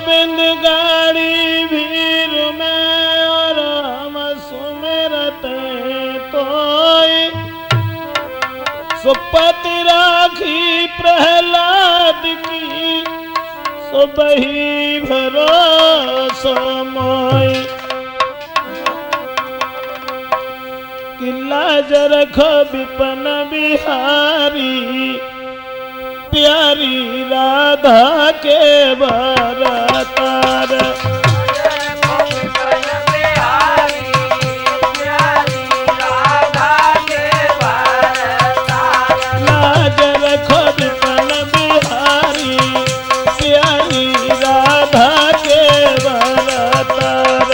गोविंद गाड़ी भीर में और हम सुमिरते तोय सुपति राखी प्रहलाद की सुबही भरोसो मोय किला जरखो विपन बिहारी प्यारी राधा के बरतार लाज रखो विपन बिहारी प्यारी राधा के बरतार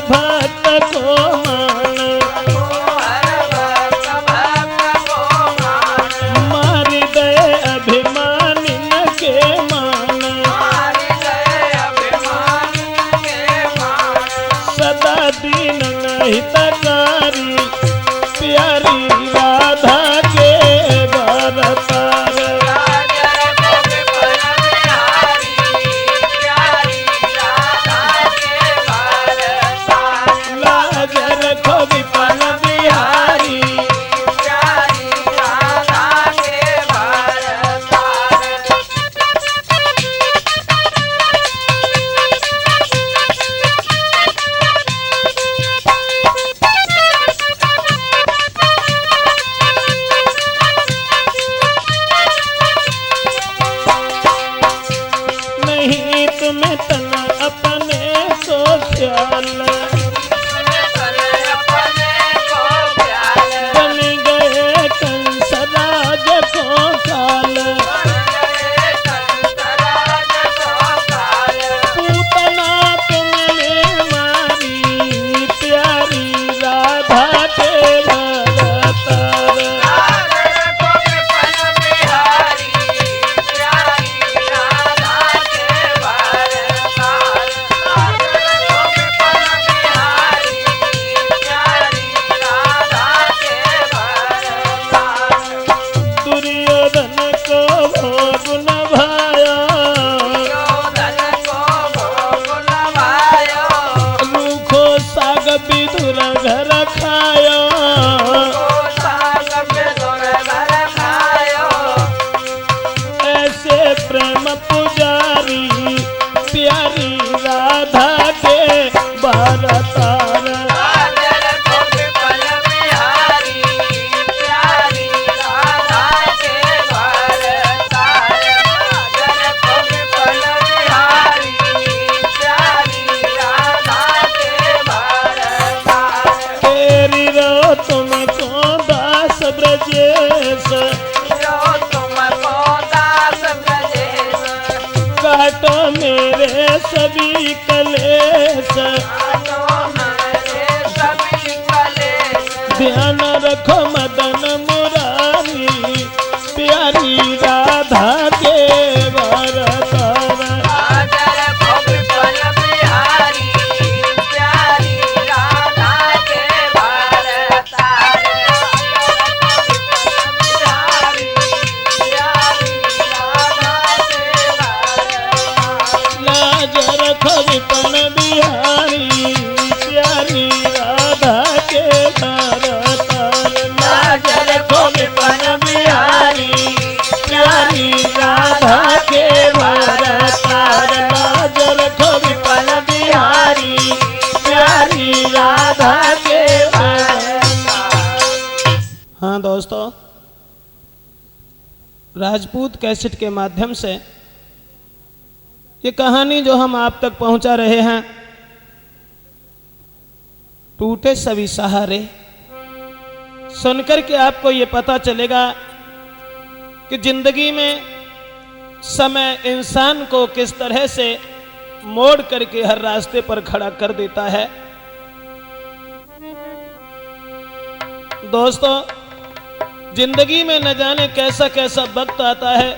भक्त को मान मार गए अभिमानिन के मान सदा दीन हितकारी प्यारी राधा के बरतार तुम्हें तन अपने को ख्याल बन गए कंस राज को काल पूतना तुमने मारी प्यारी राधा के बरतार विदुर घर खायो ऐसे प्रेम पुजारी प्यारी राधा के बरतार तुमको दास ब्रजेश काटो मेरे सभी कलेश ध्यान रखो मदन मुरारी प्यारी राधा के बरतार विपन बिहारी प्यारी राधा के बरतार लाज रखो विपन बिहारी प्यारी राधा के बरतार लाज रखो विपन बिहारी प्यारी राधा के बरतार। हाँ दोस्तों, राजपूत कैसेट के माध्यम से ये कहानी जो हम आप तक पहुंचा रहे हैं, टूटे सभी सहारे, सुनकर के आपको ये पता चलेगा कि जिंदगी में समय इंसान को किस तरह से मोड़ करके हर रास्ते पर खड़ा कर देता है। दोस्तों, जिंदगी में न जाने कैसा कैसा वक्त आता है।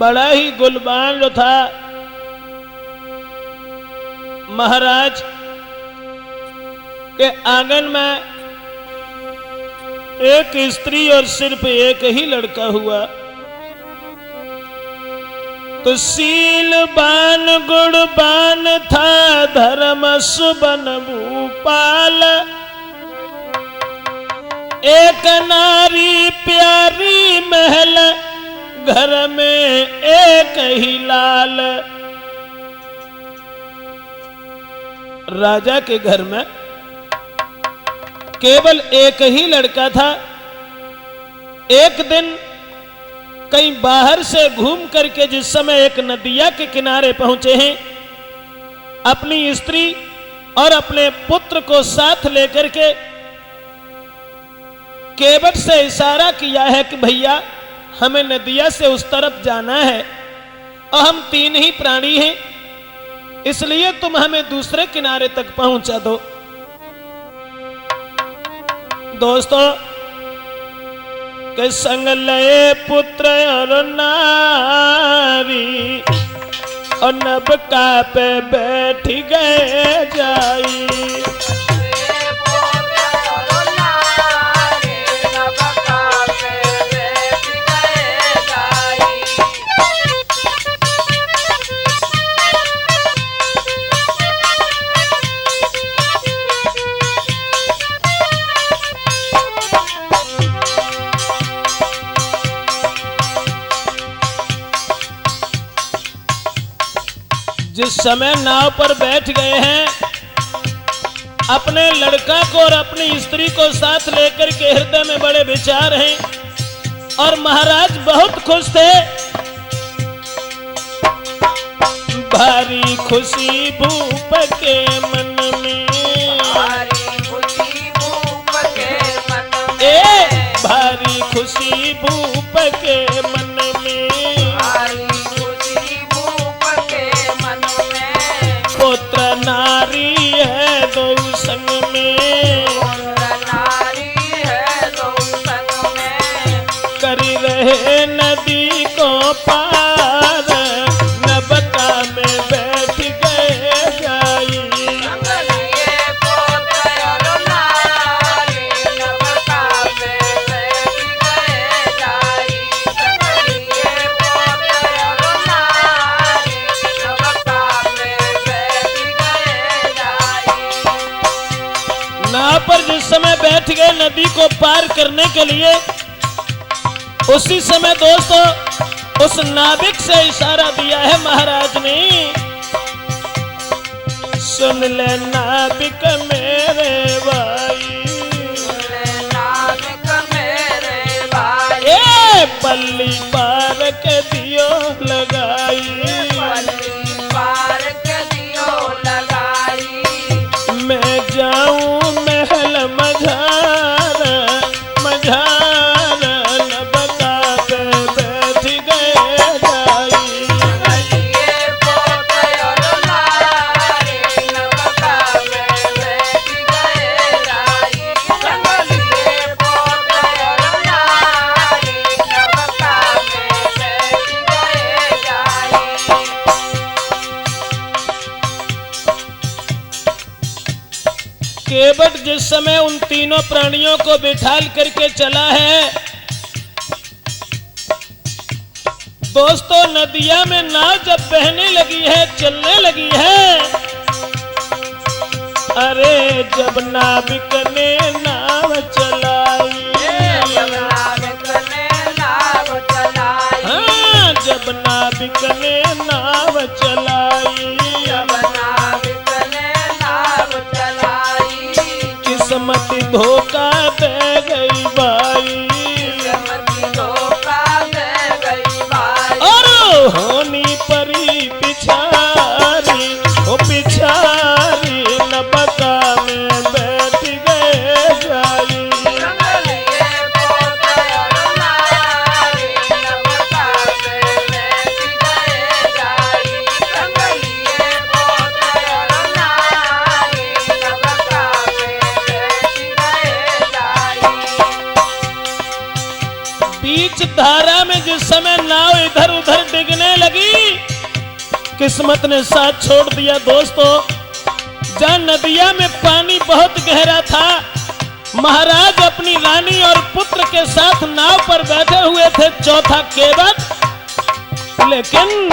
बड़ा ही गुलबान जो था महाराज के आंगन में एक स्त्री और सिर्फ एक ही लड़का हुआ। तो शीलबान गुणबान था धर्म सुबन भूपाल, एक नारी प्यारी महल घर में एक ही लाल। राजा के घर में केवल एक ही लड़का था। एक दिन कहीं बाहर से घूम करके जिस समय एक नदिया के किनारे पहुंचे हैं, अपनी स्त्री और अपने पुत्र को साथ लेकर के केवट से इशारा किया है कि भैया हमें नदिया से उस तरफ जाना है और हम 3 ही प्राणी हैं, इसलिए तुम हमें दूसरे किनारे तक पहुंचा दो। दोस्तों के संग लए पुत्र और नारी और नबका पे बैठ गए जाई। जिस समय नाव पर बैठ गए हैं, अपने लड़का को और अपनी स्त्री को साथ लेकर के हृदय में बड़े विचार हैं और महाराज बहुत खुश थे। भारी खुशी भूप के मन में, भारी खुशी भूप के मन में, भारी खुशी भूप के मन में, भारी खुशी भूप के मन में। पुत्र नारी है दो संग में, पुत्र नारी है दो संग में। करी रहे नदी को पार, नबका में बैठ गए जाई। संगलिए पुत्र और नारी नबका में बैठ गए जाई। संगलिए पुत्र और नारी नबका में बैठ गए जाई। नाव पर जिस समय बैठ गए नदी को पार करने के लिए, उसी समय दोस्तों उस नाविक से इशारा दिया है महाराज ने। सुन ले नाविक मेरे भाई, नाविक मेरे भाई, ए पल्ली पार के दियो लगाई। पल्ली पार के दियो लगाई। मैं जाऊं महल मझार, मझार नबका पे बैठ गए जाई। संगलिए पुत्र और नारी नबका में बैठ गए जाई। संगलिए पुत्र और नारी नबका में बैठ गए जाई। केवट जिस समय उन तीनों प्राणियों को बिठाल करके चला है, दोस्तों नदिया में नाव जब बहने लगी है, चलने लगी है, अरे जब नाविक ने नाव चलाई, जब नाविक ने नाव चलाई, हाँ जब नाविक ने नाव चलाई, जब नाविक ने नाव चलाई। किस्मत धोखा दे गई भाई, किस्मत धोखा दे गई भाई। और होनी परी पिछारी, ओ पिछारी नबका में बैठ गए जाई। संगलिए पुत्र और नारी नबका में बैठ गए जाई। संगलिए पुत्र और नारी नबका में बैठ गए जाई। बीच धारा में जिस समय नाव इधर उधर डिगने किस्मत ने साथ छोड़ दिया दोस्तों। जहाँ नदिया में पानी बहुत गहरा था, महाराज अपनी रानी और पुत्र के साथ नाव पर बैठे हुए थे चौथा केवट, लेकिन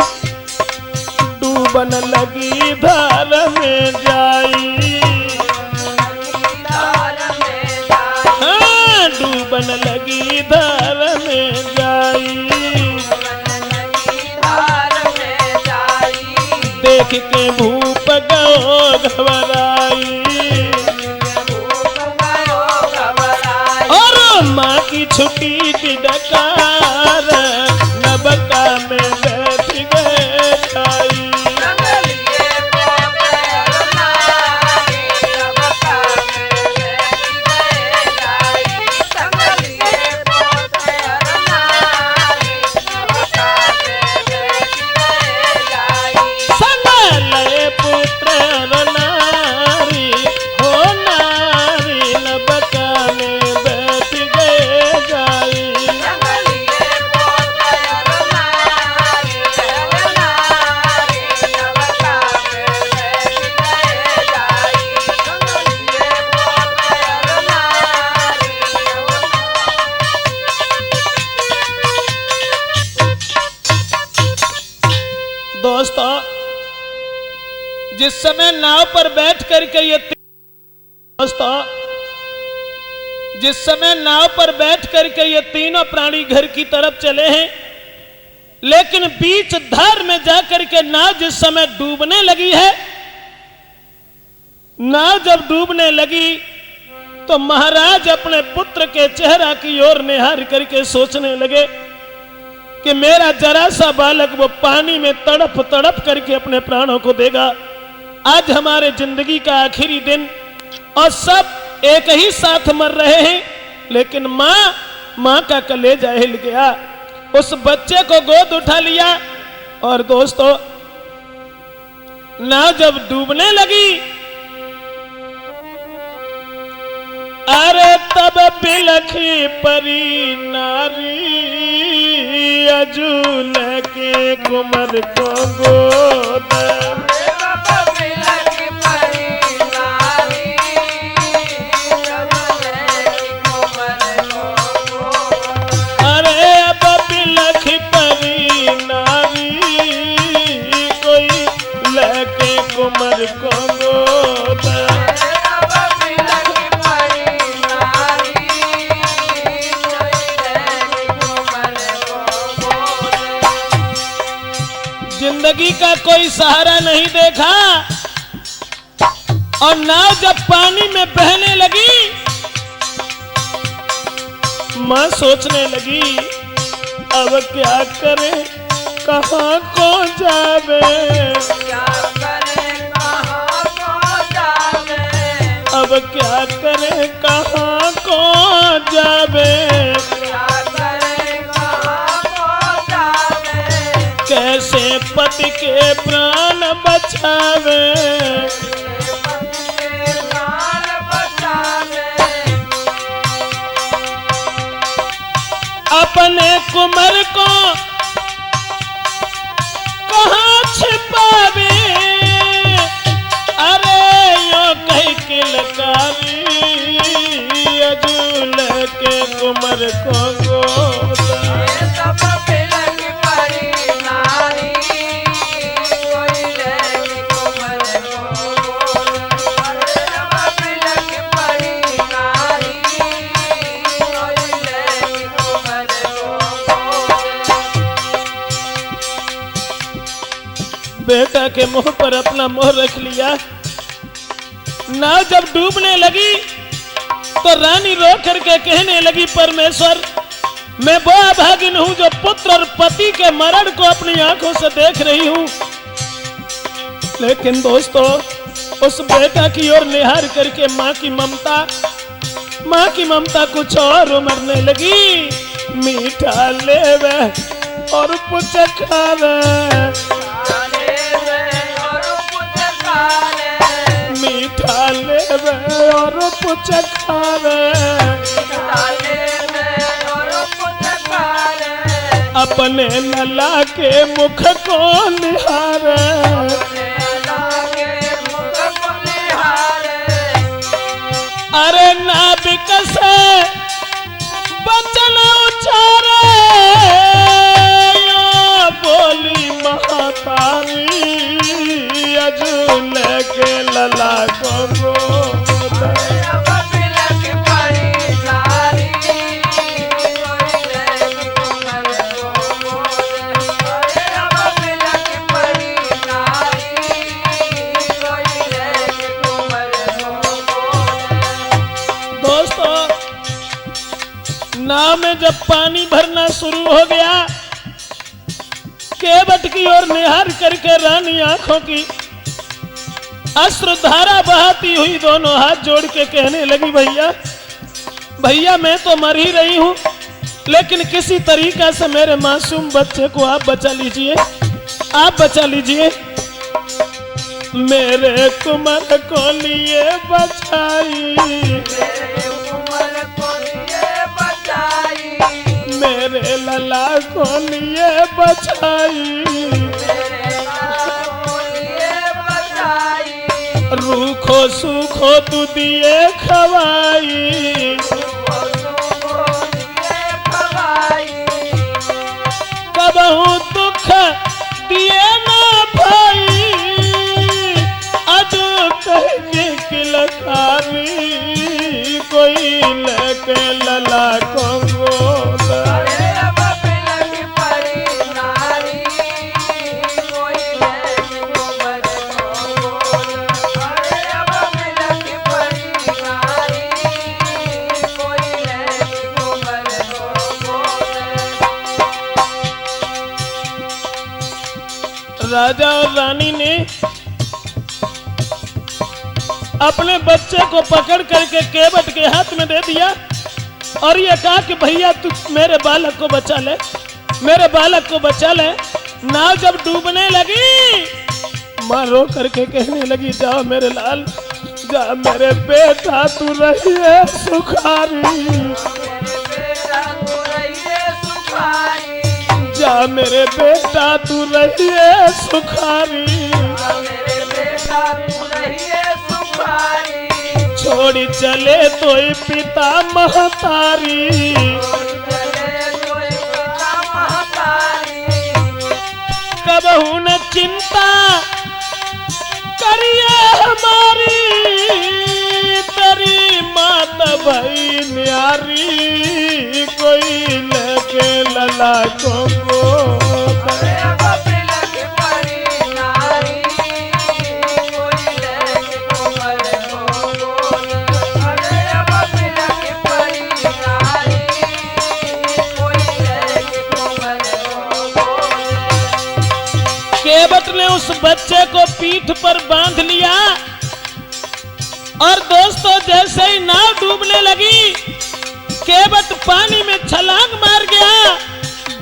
डूबन लगी धार में जाई। हाँ, डूबन लगी धार में जाई। देख के भूप गयो घबराई, और माँ की छुट्टी की डकार नबका में बैठ गए छाई। दोस्तों, जिस समय नाव पर बैठ करके जिस समय नाव पर बैठ करके ये तीनों प्राणी घर की तरफ चले हैं, लेकिन बीच धार में जाकर के नाव जिस समय डूबने लगी है, नाव जब डूबने लगी तो महाराज अपने पुत्र के चेहरा की ओर निहार करके सोचने लगे कि मेरा जरा सा बालक वो पानी में तड़प तड़प करके अपने प्राणों को देगा। आज हमारे जिंदगी का आखिरी दिन और सब एक ही साथ मर रहे हैं, लेकिन माँ का कलेजा हिल गया। उस बच्चे को गोद उठा लिया और दोस्तों, नाव जब डूबने लगी, अरे तब बिलखी परी नारी अजूल के कुमर को गोद। अरे अब बिलखी परी नारी कोई लेके कुमर को गोद। जिंदगी का कोई सहारा नहीं देखा और नाव जब पानी में बहने लगी, मां सोचने लगी अब क्या करे कहां को जावे, अब क्या करे कहां को जावे, कैसे पति के प्राण बचावे। अपने कुमर को कहाँ छिपावे, अरे यो कहीं किलकारी अजूल के कुमर को गोद। बेटा के मुंह पर अपना मुंह रख लिया। नाव जब डूबने लगी तो रानी रो करके कहने लगी, परमेश्वर मैं वो अभागिन हूं जो पुत्र और पति के मरण को अपनी आंखों से देख रही हूं। लेकिन दोस्तों, उस बेटा की ओर निहार करके मां की ममता कुछ और उमड़ने लगी। मीठा लेवे और पुचकारे, मीठा लेवे और पुचकारे, अपने लला के मुख को निहारे, अरे नाबिक से बचन उचारे, या बोली महातारी अजूल के लला को गोद। नाव में जब पानी भरना शुरू हो गया, केवट की ओर निहार करके रानी आंखों की अश्रुधारा बहाती हुई दोनों हाथ जोड़ के कहने लगी, भैया भैया मैं तो मर ही रही हूं, लेकिन किसी तरीका से मेरे मासूम बच्चे को आप बचा लीजिए, आप बचा लीजिए। मेरे कुमार को लिए बचाई, मेरे लला को लिए बचाई, रूखो सूखो तू दिए खवाई, कबहू दुख दिए ना भाई, अजू कहे किलकारी कोई लेके लला को गोद। राजा और रानी ने अपने बच्चे को पकड़ करके केवट के हाथ में दे दिया और ये कहा कि भैया तू मेरे बालक को बचा ले, मेरे बालक को बचा ले। नाव जब डूबने लगी, माँ रो करके कहने लगी, जाओ मेरे लाल, जा मेरे बेटा तू रहिए सुखारी, जा मेरे बेटा तू रहिए सुखारी, छोड़ी चले तो पिता महतारी, कबहू न चिंता करिए हमारी, तेरी मात भई न्यारी कोई लेके लला को गोद। केवट ने उस बच्चे को पीठ पर बांध लिया और दोस्तों जैसे ही नाव डूबने लगी, केवट पानी में छलांग मार गया।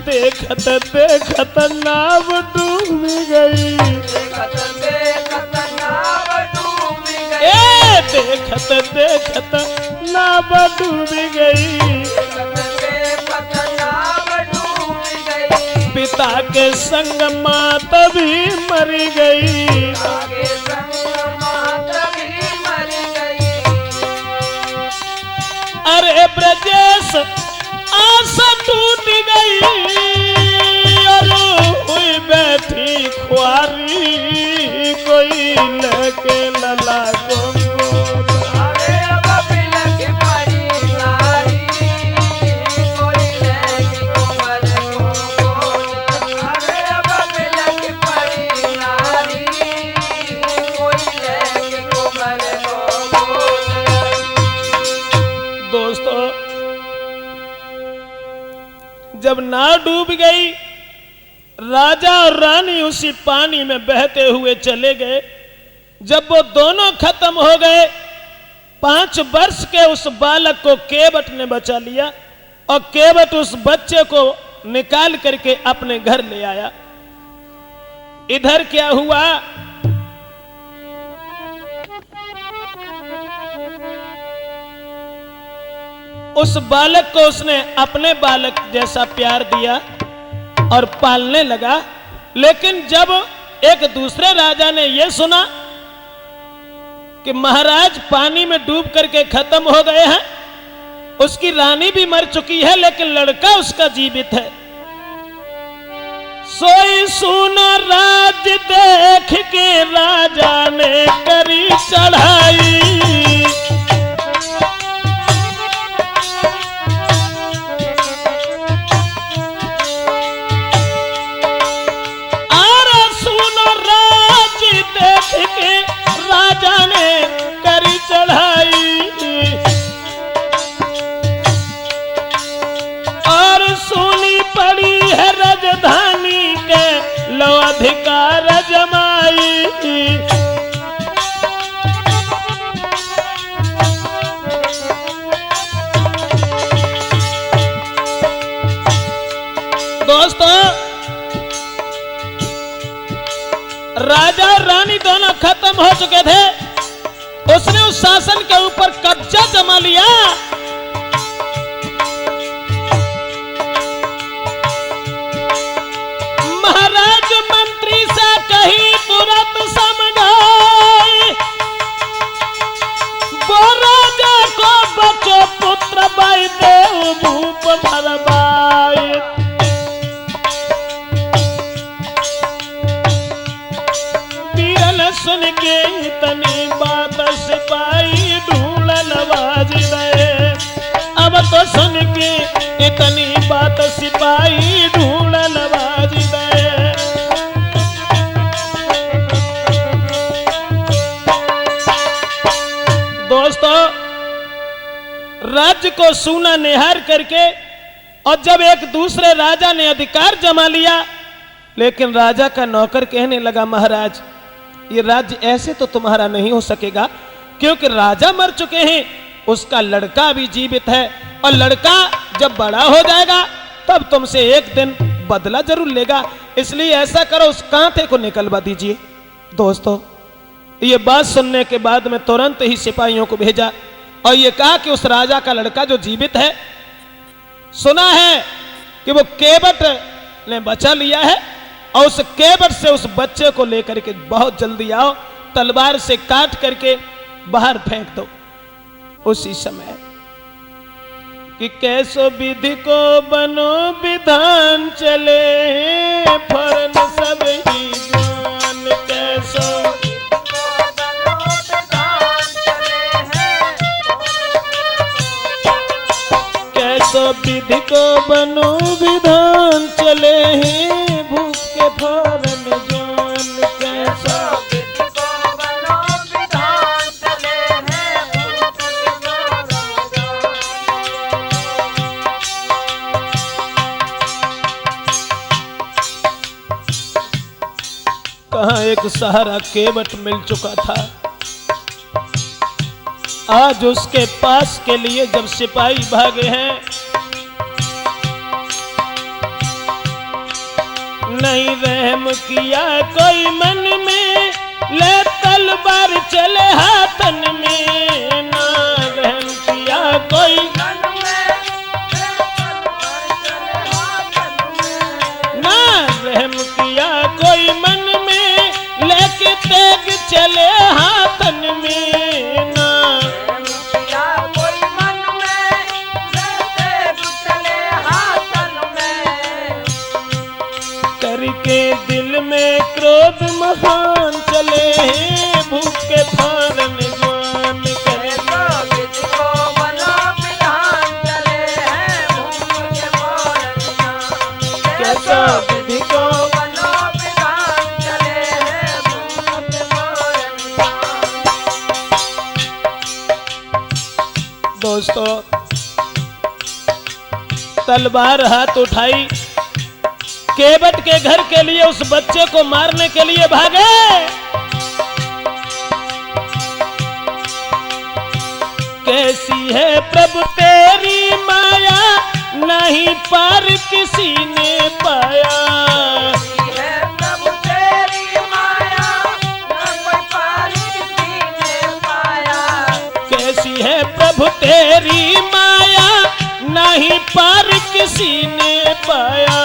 देखत देखत नाव डूब गई, देखत देखत नाव डूब गई, पिता के संग मात भी मर गई, अरे ब्रजेश आशा टूट गई और हुई बैठी खुआरी कोई लेके लला को गोद। जब नाव डूब गई, राजा और रानी उसी पानी में बहते हुए चले गए। जब वो दोनों खत्म हो गए, 5 वर्ष के उस बालक को केवट ने बचा लिया और केवट उस बच्चे को निकाल करके अपने घर ले आया। इधर क्या हुआ, उस बालक को उसने अपने बालक जैसा प्यार दिया, और पालने लगा। लेकिन जब एक दूसरे राजा ने यह सुना कि महाराज पानी में डूब करके खत्म हो गए हैं, उसकी रानी भी मर चुकी है लेकिन लड़का उसका जीवित है, सोई सुनो राज देख के राजा ने करी चढ़ाई। और सुनो राज देख के राजा ने करी चढ़ाई। और सुनी पड़ी है राजधानी के लो अधिकार जमाई। दोस्तों, राजा और रानी दोनों खत्म हो चुके थे। उसने उस शासन के ऊपर कब्जा जमा लिया। महाराज मंत्री से कही तुरंत समझाई, वो राजा को बचो पुत्र बाई देव भूप भरबाई। सुन के इतनी बात सिपाही ढूंढन बाज गए। अब तो सुन के इतनी बात सिपाही ढूंढन बाज गए। दोस्तों, राज्य को सूना निहार करके और जब एक दूसरे राजा ने अधिकार जमा लिया, लेकिन राजा का नौकर कहने लगा, महाराज ये राज्य ऐसे तो तुम्हारा नहीं हो सकेगा, क्योंकि राजा मर चुके हैं, उसका लड़का भी जीवित है, और लड़का जब बड़ा हो जाएगा तब तुमसे एक दिन बदला जरूर लेगा, इसलिए ऐसा करो उस कांटे को निकलवा दीजिए। दोस्तों, ये बात सुनने के बाद में तुरंत ही सिपाहियों को भेजा और ये कहा कि उस राजा का लड़का जो जीवित है, सुना है कि वो केवट ने बचा लिया है, और उस केवट से उस बच्चे को लेकर के बहुत जल्दी आओ, तलवार से काट करके बाहर फेंक दो। उसी समय कि कैसो विधि को बनो विधान चले, फरन सब ही जान। कैसो विधि को बनो विधान चले हैं, भूख के फौरन जान। कैसा विधि को बनो विधान चले हैं, भूख के फौरन जान। कहाँ एक सहारा केवट मिल चुका था, आज उसके पास के लिए जब सिपाही भागे हैं, नहीं रहम किया कोई मन में, ले तलवार चले हाथन में। ना रहम किया कोई मन में, ले तलवार चले हाथन में। ना रहम किया कोई मन में, लेके तेग चले हाथन में। ना रहम किया कोई मन में, ले तेग चले हाथन में। करके दिल में क्रोध महान चले हैं, भूख के फौरन जान। कैसा विधि को बनो विधान चले हैं, भूख के फौरन जान। कैसा विधि को बनो विधान चले हैं, भूख के फौरन जान। दोस्तों, तलवार हाथ उठाई, केवट के घर के लिए उस बच्चे को मारने के लिए भागे। कैसी है प्रभु तेरी माया, नहीं पार किसी ने पाया। कैसी है प्रभु तेरी माया, नहीं पार किसी ने पाया। कैसी है प्रभु तेरी माया, नहीं पार किसी ने पाया।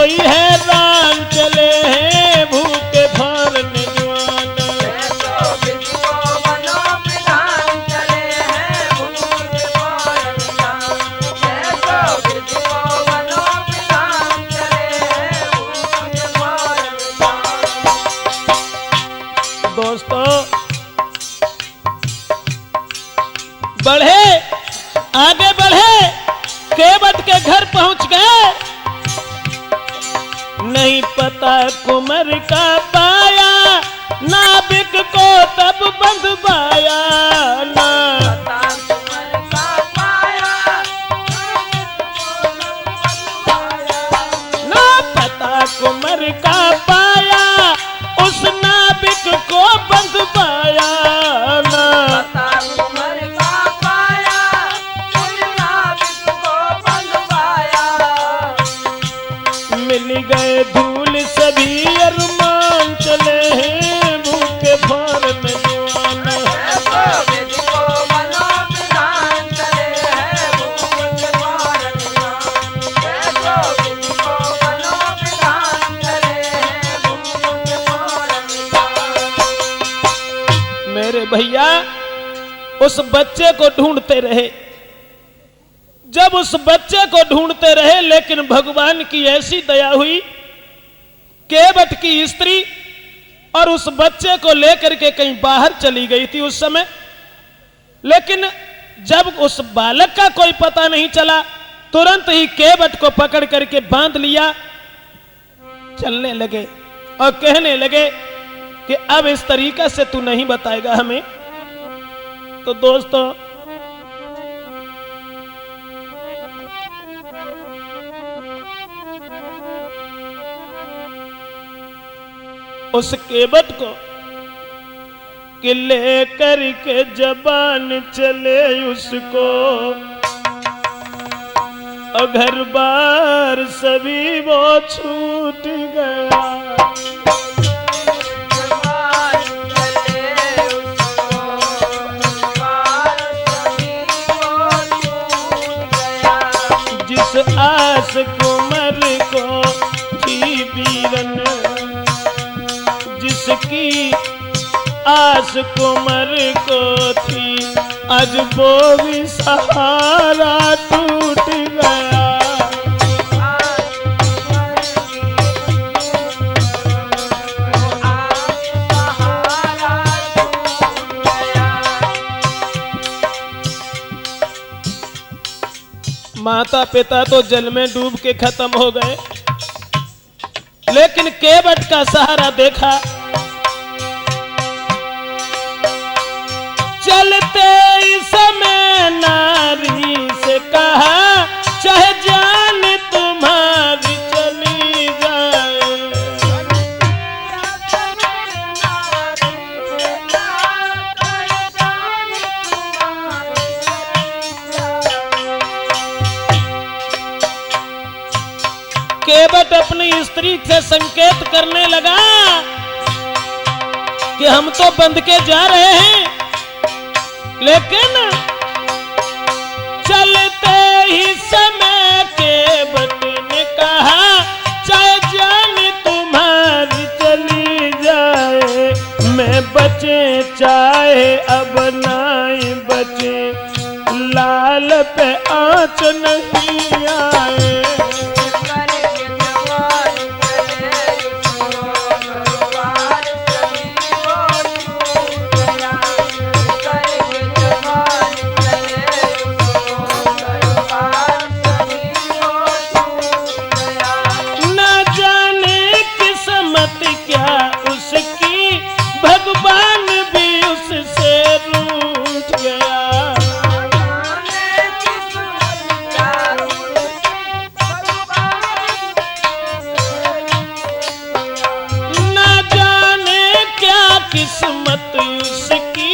कोई हैरान चले हैं भूखे भरने जुआन। दोस्तों बढ़े, आगे बढ़े, केवट के घर पहुंच गए। नहीं पता कुमर का पाया, नाविक को तब बंधवाया ना। ना पता कुमर का पाया, उस नाविक को बंधवाया ना। मिल गए धूल सभी अरमान चले हैं भूखे भरने जुआन। मेरे भैया उस बच्चे को ढूंढते रहे। जब उस बच्चे को ढूंढते रहे, लेकिन भगवान की ऐसी दया हुई, केवट की स्त्री और उस बच्चे को लेकर के कहीं बाहर चली गई थी उस समय। लेकिन जब उस बालक का कोई पता नहीं चला, तुरंत ही केवट को पकड़ करके बांध लिया। चलने लगे और कहने लगे कि अब इस तरीका से तू नहीं बताएगा हमें। तो दोस्तों उस केवट को कि लेकर के जबान चले उसको, और घर बार सभी वो छूट गया। जिस आस कुमर को थी बीरन, जिसकी आस कुमर को थी, आज वो भी सहारा टूट गया। माता पिता तो जल में डूब के खत्म हो गए, लेकिन केवट का सहारा देखा। चलते इस समय नारी से कहा, चाहे जान तुम्हारी चली जाए। केवट अपनी स्त्री से संकेत करने लगा कि हम तो बंध के जा रहे हैं, लेकिन चलते ही समय केवट ने कहा, चाहे जान तुम्हारी चली जाए, मैं बचे चाहे अब नाई बचे, लाल पे आँच नहीं आए। भगवान भी उससे रूठ गया। न जाने क्या किस्मत उसकी,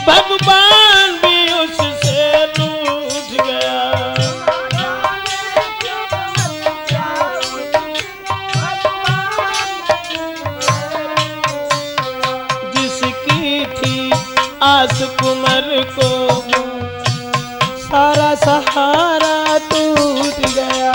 भगवान भी उससे रूठ गया। आस कुमर को सारा सहारा टूट गया।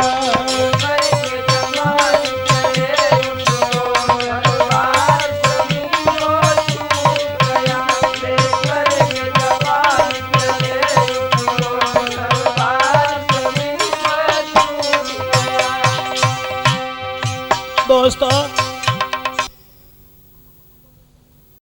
दोस्तों